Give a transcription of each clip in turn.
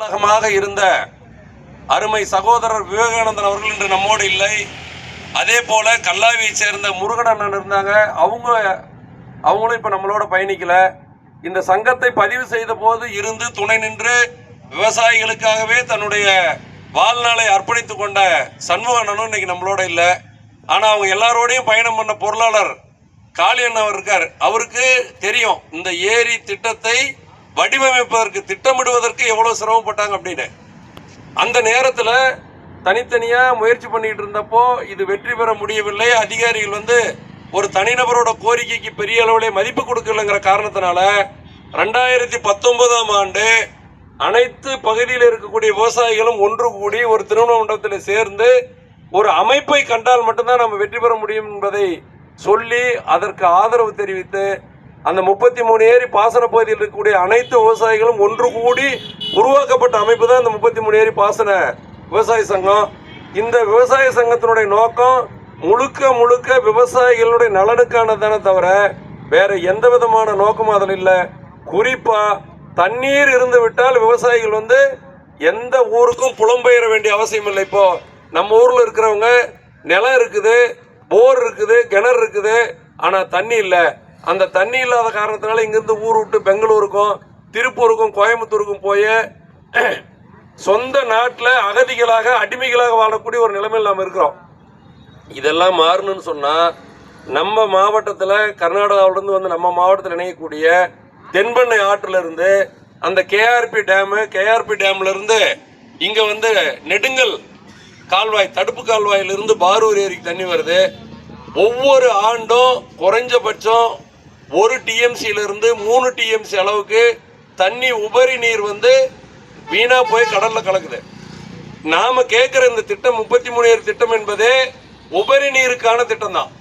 உலகமாக இருந்த அருமை சகோதரர் விவேகானந்தன் அவர்கள் இன்று நம்மோடு இல்லை. அதே போல கல்லாவியை சேர்ந்த முருகன் அண்ணன் இருந்தாங்க. அவங்களும் இப்ப நம்மளோட பயணிக்கல. இந்த சங்கத்தை பதிவு செய்த போது இருந்து துணை நின்று விவசாயிகளுக்காகவே தன்னுடைய வாழ்நாளை அர்ப்பணித்துக் கொண்ட சண்முக அண்ணனும் இன்னைக்கு நம்மளோட இல்லை. ஆனா அவங்க எல்லாரோடையும் பயணம் பண்ண பொருளாளர் காளி அண்ணன் இருக்கார். அவருக்கு தெரியும் இந்த ஏரி திட்டத்தை வடிவமைப்பதற்கு திட்டமிடுவதற்கு எவ்வளவு சிரமப்பட்டாங்க அப்படின்னு. அந்த நேரத்தில் தனித்தனியா முயற்சி பண்ணிட்டு இருந்தப்போ இது வெற்றி பெற முடியவில்லை. அதிகாரிகள் ஒரு தனிநபரோட கோரிக்கைக்கு பெரிய அளவிலே மதிப்பு கொடுக்கலங்கிற காரணத்தினால 2019ஆம் ஆண்டு அனைத்து பகுதியில் இருக்கக்கூடிய விவசாயிகளும் ஒன்று கூடி ஒரு திருமண மண்டபத்தில் சேர்ந்து ஒரு அமைப்பை கண்டால் மட்டும்தான் நம்ம வெற்றி பெற முடியும் என்பதை சொல்லி அதற்கு ஆதரவு தெரிவித்து அந்த 33 ஏரி பாசன பகுதியில் இருக்கக்கூடிய அனைத்து விவசாயிகளும் ஒன்று கூடி உருவாக்கப்பட்ட அமைப்பு தான் இந்த 33 ஏரி பாசன விவசாய சங்கம். இந்த விவசாய சங்கத்தினுடைய நோக்கம் முழுக்க முழுக்க விவசாயிகளுடைய நலனுக்கானதானே தவிர வேற எந்த விதமான நோக்கமும் அதில் இல்லை. குறிப்பா தண்ணீர் இருந்து விட்டால் விவசாயிகள் எந்த ஊருக்கும் புலம்பெயர வேண்டிய அவசியம் இல்லை. இப்போ நம்ம ஊர்ல இருக்கிறவங்க நிலம் இருக்குது, போர் இருக்குது, கிணறு இருக்குது, ஆனா தண்ணி இல்லை. அந்த தண்ணி இல்லாத காரணத்தினால இங்கிருந்து ஊர் விட்டு பெங்களூருக்கும் திருப்பூருக்கும் கோயம்புத்தூருக்கும் போய் சொந்த நாட்டில் அகதிகளாக அடிமைகளாக வாழக்கூடிய ஒரு நிலைமையில் நாம் இருக்கிறோம். இதெல்லாம் மாறணும்னு சொன்னால் நம்ம மாவட்டத்தில் கர்நாடகாவிலிருந்து நம்ம மாவட்டத்தில் இணையக்கூடிய தென்பெண்ணை ஆற்றிலிருந்து அந்த கேஆர்பி டேம்ல இருந்து இங்கே நெடுங்கல் கால்வாய் தடுப்பு கால்வாயிலிருந்து பாரூர் ஏரிக்கு தண்ணி வருது. ஒவ்வொரு ஆண்டும் குறைஞ்சபட்சம் 1 TMCயிலிருந்து 3 TMC அளவுக்கு தண்ணி உபரி நீர் வீணா போய் கடல்ல கலக்குது. நாம கேட்கிற இந்த திட்டம் 33 ஏரி திட்டம் என்பதே உபரி நீருக்கான திட்டம் தான்.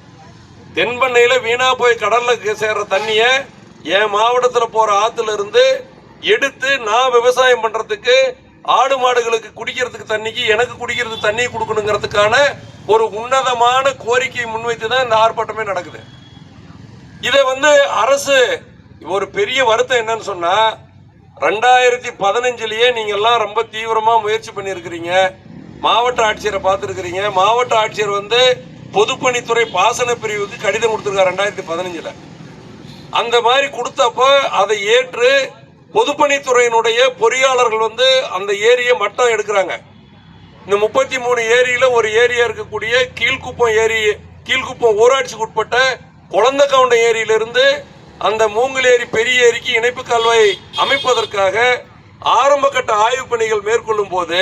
தென்பெண்ணையில வீணா போய் கடல்ல சேர்ற தண்ணிய என் மாவட்டத்தில் போற ஆத்துல இருந்து எடுத்து நான் விவசாயம் பண்றதுக்கு ஆடு மாடுகளுக்கு குடிக்கிறதுக்கு தண்ணிக்கு எனக்கு குடிக்கிறதுக்கு தண்ணி கொடுக்கணுங்கிறதுக்கான ஒரு உன்னதமான கோரிக்கையை முன்வைத்து தான் இந்த ஆர்ப்பாட்டமே நடக்குது. இதை அரசு ஒரு பெரிய வருத்தம் என்னன்னு சொன்னா 2015லயே நீங்க எல்லாம் ரொம்ப தீவிரமா முயற்சி பண்ணிருக்கிறீங்க. மாவட்ட ஆட்சியரை பார்த்துருக்கிறீங்க. மாவட்ட ஆட்சியர் பொதுப்பணித்துறை பாசன பிரிவுக்கு கடிதம் கொடுத்திருக்காரு 2015ல. அந்த மாதிரி கொடுத்தப்ப அதை ஏற்று பொதுப்பணித்துறையினுடைய பொறியாளர்கள் அந்த ஏரியை மட்டம் எடுக்கிறாங்க. இந்த 33 ஏரியில ஒரு ஏரியா இருக்கக்கூடிய கீழ்குப்பம் ஊராட்சிக்கு உட்பட்ட குளந்தக்கவுண்ட ஏரியிலிருந்து அந்த மூங்கல் ஏரி பெரிய ஏரிக்கு இணைப்பு கால்வாய் அமைப்பதற்காக ஆரம்ப கட்ட ஆய்வு பணிகள் மேற்கொள்ளும் போது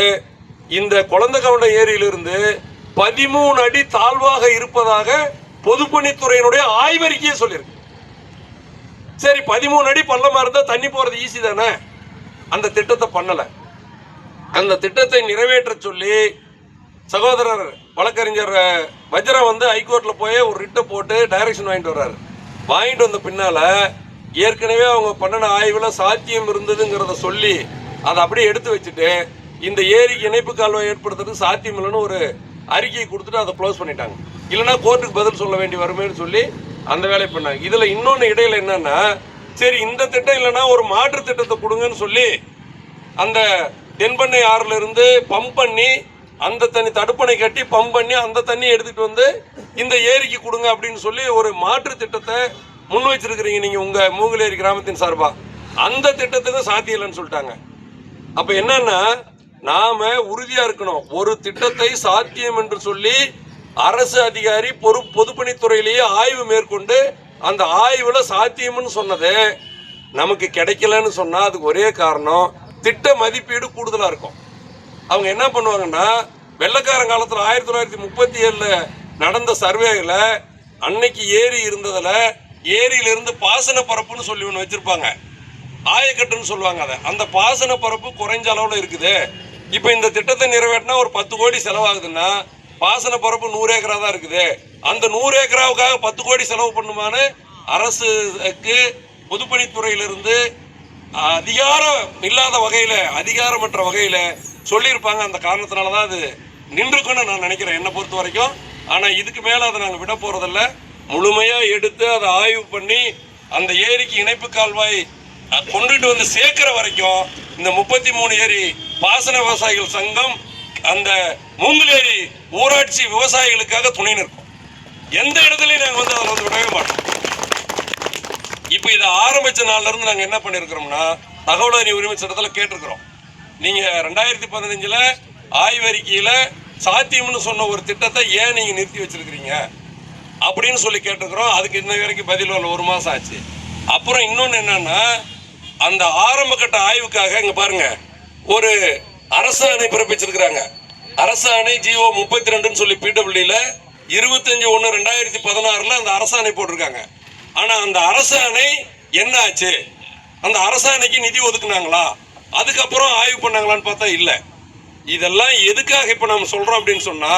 இந்த குளந்தக்கவுண்ட ஏரியிலிருந்து 13 அடி தாழ்வாக இருப்பதாக பொதுப்பணித்துறையினுடைய ஆய்வறிக்கையே சொல்லியிருக்கு. சரி, 13 அடி பள்ளமா இருந்தா தண்ணி போறது ஈஸி தானே. அந்த திட்டத்தை பண்ணல. அந்த திட்டத்தை நிறைவேற்ற சொல்லி சகோதரர் வழக்கறிஞர் வஜ்ரா ஹைகோர்ட்ல போய் ஒரு ரிட்டை போட்டு டைரக்ஷன் வாங்கிட்டு வந்த பின்னால ஏற்கனவே அவங்க பண்ணின ஆய்வுல சாத்தியம் இருந்ததுங்கிறத சொல்லி அதை அப்படியே எடுத்து வச்சுட்டு இந்த ஏரிக்கு இணைப்பு கால்வாய் ஏற்படுத்துறதுக்கு சாத்தியம் இல்லைன்னு ஒரு அறிக்கையை கொடுத்துட்டு அதை க்ளோஸ் பண்ணிட்டாங்க. இல்லைன்னா கோர்ட்டுக்கு பதில் சொல்ல வேண்டி வருமேன்னு சொல்லி அந்த வேலையை பண்ணாங்க. இதுல இன்னொன்னு இடையில என்னன்னா, சரி இந்த திட்டம் இல்லைன்னா ஒரு மாற்று திட்டத்தை கொடுங்கன்னு சொல்லி அந்த தென்பெண்ணை ஆறுல இருந்து பம்ப் பண்ணி அந்த தண்ணி தடுப்பணை கட்டி பம்ப் பண்ணி அந்த தண்ணி எடுத்துட்டு இந்த ஏரிக்கு கொடுங்க அப்படின்னு சொல்லி ஒரு மாற்று திட்டத்தை முன் வச்சிருக்கிறீங்க நீங்க உங்க மூங்கல் ஏரி கிராமத்தின் சார்பா. அந்த திட்டத்துக்கு சாத்தியம் இல்லைன்னு சொல்லிட்டாங்க. அப்ப என்னன்னா, நாம உறுதியா இருக்கணும். ஒரு திட்டத்தை சாத்தியம் என்று சொல்லி அரசு அதிகாரி பொதுப்பணித்துறையிலேயே ஆய்வு மேற்கொண்டு அந்த ஆய்வுல சாத்தியம்னு சொன்னது நமக்கு கிடைக்கலன்னு சொன்னா அதுக்கு ஒரே காரணம் திட்ட மதிப்பீடு கூடுதலா இருக்கும். அவங்க என்ன பண்ணுவாங்கன்னா, வெள்ளக்காரன் காலத்துல 1937 நடந்த சர்வேல அன்னைக்கு ஏரி இருந்ததுல ஏரியிலிருந்து பாசன பரப்புன்னு சொல்லி ஒன்று வச்சிருப்பாங்க, ஆயக்கட்டுன்னு சொல்லுவாங்க. அதை அந்த பாசன பரப்பு குறைஞ்ச அளவுல இருக்குது. இப்ப இந்த திட்டத்தை நிறைவேற்றினா ஒரு 10 கோடி செலவாகுதுன்னா பாசன பரப்பு 100 ஏக்கரா தான் இருக்குது. அந்த 100 ஏக்கராவுக்காக 10 கோடி செலவு பண்ணுமான்னு அரசுக்கு பொதுப்பணித்துறையிலிருந்து அதிகாரம் இல்லாத வகையில அதிகாரமற்ற வகையில சொல்லியிருப்பாங்க. அந்த காரணத்தினாலதான் அது நின்றுக்குன்னு நான் நினைக்கிறேன் என்னை பொறுத்த வரைக்கும். ஆனா இதுக்கு மேல அதை நாங்க விட போறதில்ல. முழுமையா எடுத்து அதை ஆய்வு பண்ணி அந்த ஏரிக்கு இணைப்பு கால்வாய் கொண்டுட்டு வந்து சேர்க்கிற வரைக்கும் இந்த 33 ஏரி பாசன விவசாயிகள் சங்கம் அந்த மூங்கிலேரி ஊராட்சி விவசாயிகளுக்காக துணை நிற்கும். எந்த இடத்துலையும் நாங்கள் வந்து அதில் வந்து விடவே மாட்டோம். இப்போ இதை ஆரம்பித்த நாள்ல இருந்து நாங்கள் என்ன பண்ணியிருக்கிறோம்னா, தகவல் அறிவு உரிமை சட்டத்தில் கேட்டிருக்கிறோம். நீங்கள் 2015 ஆய்வறிக்கையில் சாத்தியம்னு சொன்ன ஒரு திட்டத்தை ஏன் நீங்கள் நிறுத்தி வச்சிருக்கிறீங்க அப்படின்னு சொல்லி கேட்டிருக்கிறோம். அதுக்கு இன்ன வரைக்கும் பதில் வரல, 1 மாதம் ஆச்சு. அப்புறம் இன்னொன்று என்னன்னா, அந்த ஆரம்ப கட்ட ஆய்வுக்காக இங்கே பாருங்க ஒரு அரசாணை பிறப்பிச்சிருக்கிறாங்க. அரசாணை ஜிஓ 32 சொல்லி பிடபிள்யூல 25/1/2016 அந்த அரசாணை போட்டிருக்காங்க. ஆனா அந்த அரசாணை என்ன ஆச்சு? அந்த அரசாணைக்கு நிதி ஒதுக்குனாங்களா? அதுக்கப்புறம் ஆய்வு பண்ணாங்களான்னு பார்த்தா இல்ல. இதெல்லாம் எதுக்காக இப்ப நம்ம சொல்றோம் அப்படின்னு சொன்னா,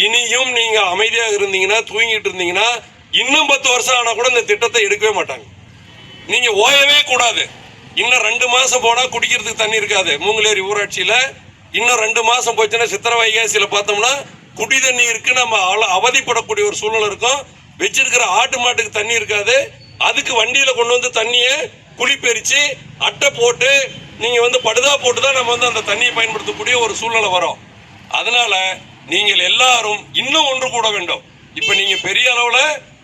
இனியும் நீங்க அமைதியாக இருந்தீங்கன்னா, தூங்கிட்டு இருந்தீங்கன்னா, இன்னும் 10 வருஷம் ஆனா கூட இந்த திட்டத்தை எடுக்கவே மாட்டாங்க. நீங்க ஓயவே கூடாது. இன்னும் 2 மாசம் போனா குடிக்கிறதுக்கு தண்ணி இருக்காது மூங்கிலேரி ஊராட்சியில. இன்னும் 2 மாசம் போச்சுன்னா சித்திரை வைகாசியில பார்த்தோம்னா குடி தண்ணி இருக்கு, நம்ம அவதிப்படக்கூடிய ஒரு சூழ்நிலை இருக்கும். வச்சிருக்கிற ஆட்டு மாட்டுக்கு தண்ணி இருக்காது. அதுக்கு வண்டியில கொண்டு வந்து தண்ணியை குளிப்பெரிச்சு அட்டை போட்டு நீங்க வந்து படுதா போட்டு தான் நம்ம வந்து அந்த தண்ணியை பயன்படுத்தக்கூடிய ஒரு சூழ்நிலை வரும். அதனால நீங்கள் எல்லாரும் இன்னும் ஒன்று கூட வேண்டும். இப்ப நீங்க பெரிய அளவுல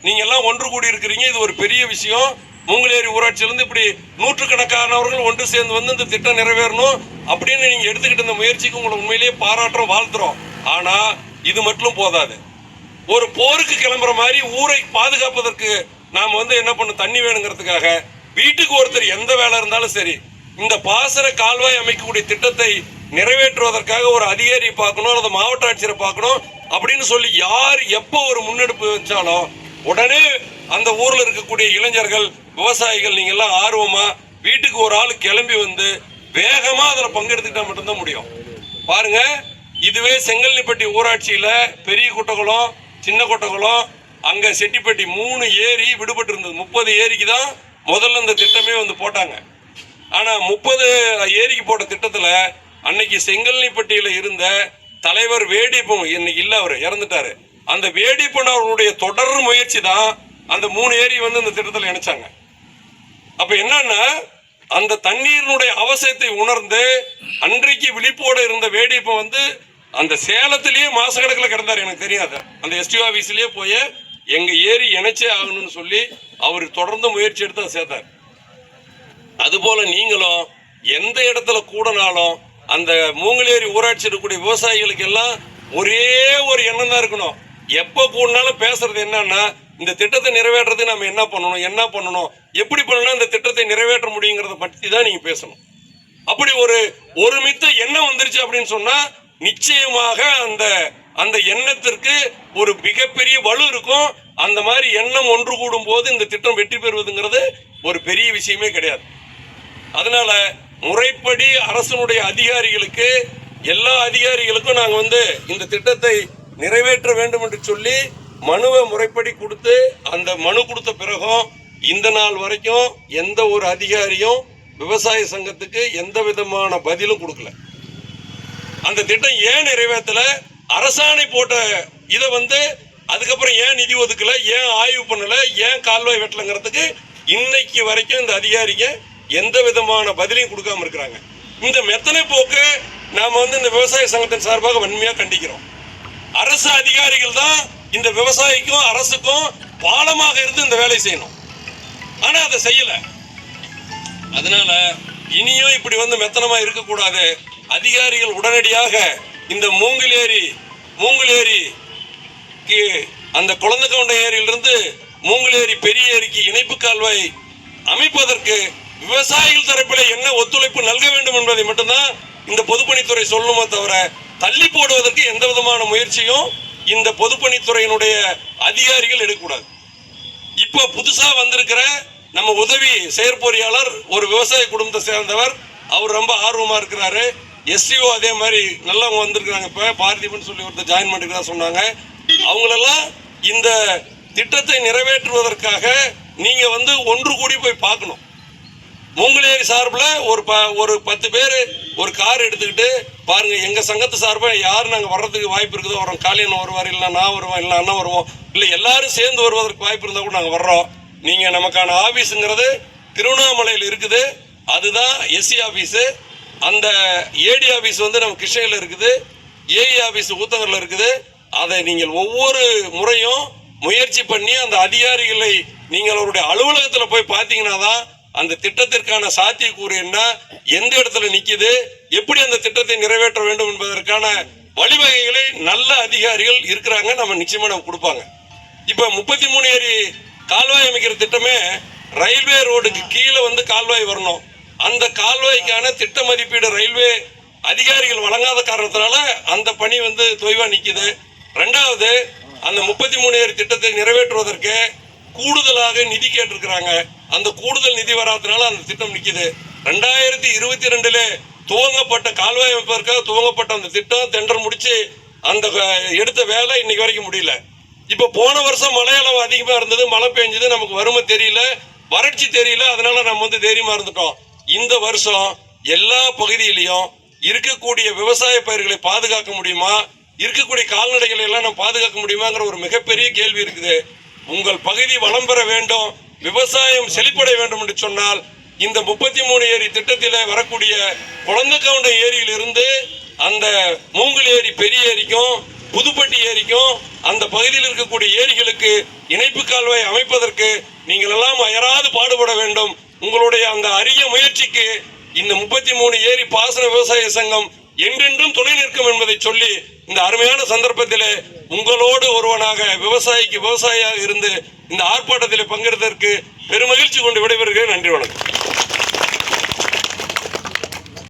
நீங்க எல்லாம் ஒன்று கூடி இருக்கிறீங்க. இது ஒரு பெரிய விஷயம். மூங்கிலேரி ஊராட்சியிலிருந்து இப்படி நூற்றுக்கணக்கானவர்கள் ஒன்று சேர்ந்து வந்து இந்த திட்டம் நிறைவேறணும் அப்படின்னு நீங்க எடுத்துக்கிட்ட இந்த முயற்சிக்கு உங்களை உண்மையிலேயே பாராட்டுறோம், வாழ்த்துறோம். ஆனா இது மட்டும் போதாது. ஒரு போருக்கு கிளம்புற மாதிரி ஊரை பாதுகாப்பதற்கு நாம வந்து என்ன பண்ண, தண்ணி வேணுங்கிறதுக்காக வீட்டுக்கு ஒருத்தர் எந்த வேலை இருந்தாலும் சரி, இந்த பாசன கால்வாய் அமைக்கக்கூடிய திட்டத்தை நிறைவேற்றுவதற்காக ஒரு அதிகாரியை பார்க்கணும் அல்லது மாவட்ட ஆட்சியரை பார்க்கணும் அப்படின்னு சொல்லி யார் எப்போ ஒரு முன்னெடுப்பு வச்சாலும் உடனே அந்த ஊர்ல இருக்கக்கூடிய இளைஞர்கள், விவசாயிகள், நீங்க எல்லாம் ஆர்வமா வீட்டுக்கு ஒரு ஆள் கிளம்பி வந்து வேகமா அதுல பங்கெடுத்துக்கிட்டா மட்டும்தான் முடியும். பாருங்க, இதுவே செங்கல்னிப்பட்டி ஊராட்சியில பெரிய குட்டகுளம், சின்ன குட்டகுளம், அங்க செட்டிப்பட்டி 3 ஏரி விடுபட்டு இருந்தது. 30 ஏரிக்கு தான் முதல்ல இந்த திட்டமே வந்து போட்டாங்க. ஆனா 30 ஏரிக்கு போட்ட திட்டத்துல அன்னைக்கு செங்கல்னிப்பட்டியில இருந்த தலைவர் வேடிப்பன், இன்னைக்கு இல்ல, அவர் இறந்துட்டாரு. அந்த வேடிப்பன் அவர்களுடைய தொடர் முயற்சி தான் அந்த 3 ஏரி வந்து இந்த திட்டத்தில் இணைச்சாங்க. அப்ப என்னன்னா, அந்த தண்ணீரினுடைய அவசியத்தை உணர்ந்து அன்றைக்கு விழிப்போடு இருந்த வேடிப்பன் வந்து அந்த சேலத்திலேயே மாசக்கணக்கில் கிடந்தார். எனக்கு தெரியாது, அந்த எஸ்டிஓ ஆபீஸ்லயே போய் எங்க ஏரி இணைச்சே ஆகணும்னு சொல்லி அவர் தொடர்ந்து முயற்சி எடுத்து அதை சேர்த்தார். அதுபோல நீங்களும் எந்த இடத்துல கூடனாலும் அந்த மூங்கிலேரி ஊராட்சி இருக்கக்கூடிய விவசாயிகளுக்கு எல்லாம் ஒரே ஒரு எண்ணம் தான் இருக்கணும். எப்ப கூடனாலும் பேசுறது என்னன்னா, இந்த திட்டத்தை நிறைவேற்றது நம்ம என்ன பண்ணணும், எப்படி பண்ணணும், இந்த திட்டத்தை நிறைவேற்ற முடியுங்கிறத பற்றி தான் நீங்க பேசணும். அப்படி ஒரு ஒருமித்த எண்ணம் வந்துருச்சு அப்படின்னு சொன்னா நிச்சயமாக அந்த எண்ணத்திற்கு ஒரு மிகப்பெரிய வலு இருக்கும். அந்த மாதிரி எண்ணம் ஒன்று கூடும் போது இந்த திட்டம் வெற்றி பெறுவதுங்கிறது ஒரு பெரிய விஷயமே கிடையாது. அதனால முறைப்படி அரசனுடைய அதிகாரிகளுக்கு, எல்லா அதிகாரிகளுக்கும் நாங்க வந்து இந்த திட்டத்தை நிறைவேற்ற வேண்டும் என்று சொல்லி மனுவை முறைப்படி கொடுத்து, அந்த மனு கொடுத்த பிறகும் இந்த நாள் வரைக்கும் எந்த ஒரு அதிகாரியும் விவசாய சங்கத்துக்கு எந்த விதமான பதிலும் கொடுக்கல. அந்த திட்டம் ஏன் நிறைவேற்றல, அரசாணை போட்ட இதை வந்து அதுக்கப்புறம் ஏன் நிதி ஒதுக்கல, ஏன் ஆய்வு பண்ணல, ஏன் கால்வாய் வெட்டலங்கிறதுக்கு இன்னைக்கு வரைக்கும் இந்த அதிகாரிங்க எந்த விதமான பதிலையும் கொடுக்காம இருக்கிறாங்க. இந்த மெத்தனை போக்கு நாம வந்து இந்த விவசாய சங்கத்தின் சார்பாக வன்மையா கண்டிக்கிறோம். அரசு அதிகாரிகள் தான் இந்த விவசாயிக்கும் அரசுக்கும் பாலமாக இருந்து இந்த வேலை செய்யணும். ஆனா அதை செய்யல. அதனால இனியும் இப்படி வந்து மெத்தனமா இருக்கக்கூடாது. அதிகாரிகள் உடனடியாக இந்த மூங்கிலேரி அந்த குளந்தக்கவுண்ட ஏரியிலிருந்து மூங்கிலேரி பெரிய ஏரிக்கு இணைப்பு கால்வாய் அமைப்பதற்கு விவசாயிகள் தரப்பில் என்ன ஒத்துழைப்பு நல்க வேண்டும் என்பதை மட்டும்தான் இந்த பொதுப்பணித்துறை சொல்லணுமே தவிர தள்ளி போடுவதற்கு எந்த விதமான முயற்சியும் இந்த பொதுப்பணித்துறையினுடைய அதிகாரிகள் எடுக்கக்கூடாது. இப்போ புதுசா வந்திருக்கிற நம்ம உதவி செயற்பொறியாளர் ஒரு விவசாய குடும்பத்தை சேர்ந்தவர், அவர் ரொம்ப ஆர்வமா இருக்கிறாரு. எஸ்டிஓ அதே மாதிரி நல்லவங்க வந்திருக்கிறாங்க. இப்போ பார்த்திபன் சொல்லி ஒருத்தர் ஜாயின் பண்ணிக்கிறதா சொன்னாங்க. அவங்களெல்லாம் இந்த திட்டத்தை நிறைவேற்றுவதற்காக நீங்க வந்து ஒன்று கூடி போய் பார்க்கணும். மூங்கிலேரி சார்பில் ஒரு 10 பேர் ஒரு கார் எடுத்துக்கிட்டு பாருங்க, எங்க சங்கத்து சார்பாக யார் நாங்கள் வர்றதுக்கு வாய்ப்பு இருக்குதோ வரோம். காளியண்ணன் வருவார், இல்லை நான் வருவோம், இல்லை அண்ணன் வருவோம், இல்லை எல்லாரும் சேர்ந்து வருவதற்கு வாய்ப்பு இருந்தால் கூட நாங்கள் வர்றோம். நீங்க நமக்கான ஆபீஸுங்கிறது திருவண்ணாமலையில் இருக்குது, அதுதான் எஸ்சி ஆபீஸ். அந்த ஏடி ஆபீஸ் வந்து நம்ம கிருஷ்ணகிரியில் இருக்குது, ஏஇ ஆபீஸ் ஊத்தங்கரில் இருக்குது. அதை நீங்கள் ஒவ்வொரு முறையும் முயற்சி பண்ணி அந்த அதிகாரிகளை நீங்கள் அவருடைய அலுவலகத்தில் போய் பார்த்தீங்கன்னா தான் அந்த திட்டத்திற்கான சாத்தியக்கூறு என்ன, எந்த இடத்துல நிக்குது, எப்படி அந்த திட்டத்தை நிறைவேற்ற வேண்டும் என்பதற்கான வழிவகைகளை நல்ல அதிகாரிகள் இருக்கிறாங்க. நம்ம நிச்சயமா நம்ம கொடுப்பாங்க. இப்ப 33 ஏரி கால்வாய் அமைக்கிற திட்டமே ரயில்வே ரோடுக்கு கீழே வந்து கால்வாய் வரணும். அந்த கால்வாய்க்கான திட்ட மதிப்பீடு ரயில்வே அதிகாரிகள் வழங்காத காரணத்தினால அந்த பணி வந்து தொய்வா நிக்குது. ரெண்டாவது, அந்த 33 ஏரி திட்டத்தை நிறைவேற்றுவதற்கு கூடுதலாக நிதி கேட்டிருக்கிறாங்க. அந்த கூடுதல் நிதி வராதனால அந்த திட்டம் நிக்குது. 2022 துவங்கப்பட்ட கால்வாய் அமைப்பதற்காக துவங்கப்பட்ட அந்த திட்டம் டெண்டர் முடிச்சு அந்த எடுத்த வேலை இன்னைக்கு வரைக்கும் முடியல. இப்ப போன வருஷம் மழை அளவு அதிகமா இருந்தது, மழை பெஞ்சது, நமக்கு வறுமை தெரியல, வறட்சி தெரியல, அதனால நம்ம வந்து தைரியமா இருந்துட்டோம். இந்த வருஷம் எல்லா பகுதியிலையும் இருக்கக்கூடிய விவசாய பயிர்களை பாதுகாக்க முடியுமா, இருக்கக்கூடிய கால்நடைகளை எல்லாம் நம்ம பாதுகாக்க முடியுமாங்கிற ஒரு மிகப்பெரிய கேள்வி இருக்குது. உங்கள் பகுதி வளம் பெற வேண்டும், விவசாயம் செழிப்படைய வேண்டும் என்று சொன்னால் இந்த 33 ஏரி திட்டத்தில் வரக்கூடிய குளந்தக்கவுண்டம் ஏரியிலிருந்து அந்த மூங்கில் ஏரி பெரிய ஏரிக்கும் புதுப்பட்டி ஏரிக்கும் அந்த பகுதியில் இருக்கக்கூடிய ஏரிகளுக்கு இணைப்பு கால்வாய் அமைப்பதற்கு நீங்கள் எல்லாம் அயராது பாடுபட வேண்டும். உங்களுடைய அந்த அரிய முயற்சிக்கு இந்த 33 ஏரி பாசன விவசாய சங்கம் என்றென்றும் துணை நிற்கும் என்பதை சொல்லி இந்த அருமையான சந்தர்ப்பத்தில் உங்களோடு ஒருவனாக விவசாயிக்கு விவசாயியாக இருந்து இந்த ஆர்ப்பாட்டத்தில் பங்கெடுத்ததற்கு பெருமகிழ்ச்சி கொண்டு விடைபெறுகிறேன். நன்றி, வணக்கம்.